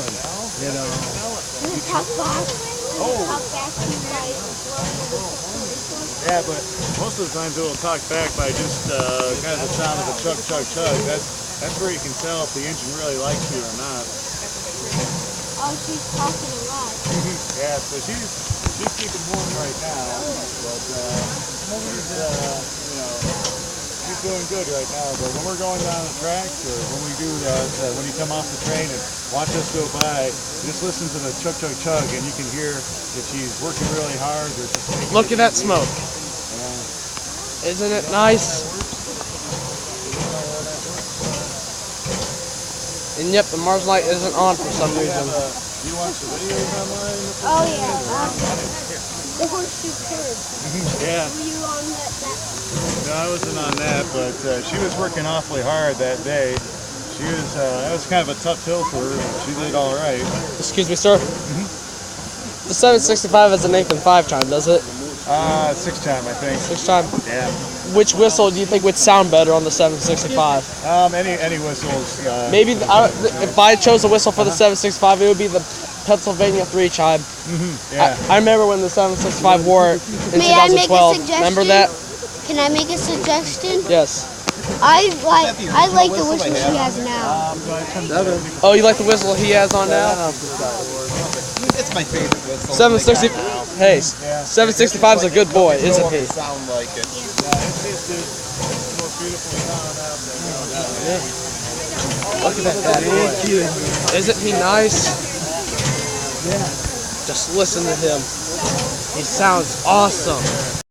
and you know. You talk back. Oh. Talk back to like. Yeah, but most of the times it will talk back by just kind of the sound of the chug, chug, chug. That's where you can tell if the engine really likes you or not. Oh, she's talking a lot. Yeah, so she's keeping warm right now, but she's you know, she's doing good right now. But when we're going down the tracks, or when we do that, when you come off the train and watch us go by, just listen to the chug, chug, chug, and you can hear if she's working really hard or just. Look at that smoke. Isn't it nice? And yep, the Mars light isn't on for some reason. You watch the videos online? Oh yeah, the horseshoe curve. Yeah. Were you on that? No, I wasn't on that, but she was working awfully hard that day. She was, that was kind of a tough hill for her. She did all right. Excuse me, sir. The 765 has an 8 and 5 chime, does it? 6 chime, I think. 6 chime. Yeah. Which whistle do you think would sound better on the 765? Any whistles. Maybe if I chose a whistle for the 765, it would be the Pennsylvania 3 chime. Yeah. I remember when the 765 wore it in May I make a 2012. suggestion? Remember that? Can I make a suggestion? Yes. I like the whistle she has now. Oh, you like the whistle he has on now? It's my favorite whistle. 760. Hey, 765 is a good boy, isn't he? Sound like it. It's the most beautiful sound out there. Look at that daddy. Isn't he nice? Yeah. Just listen to him. He sounds awesome.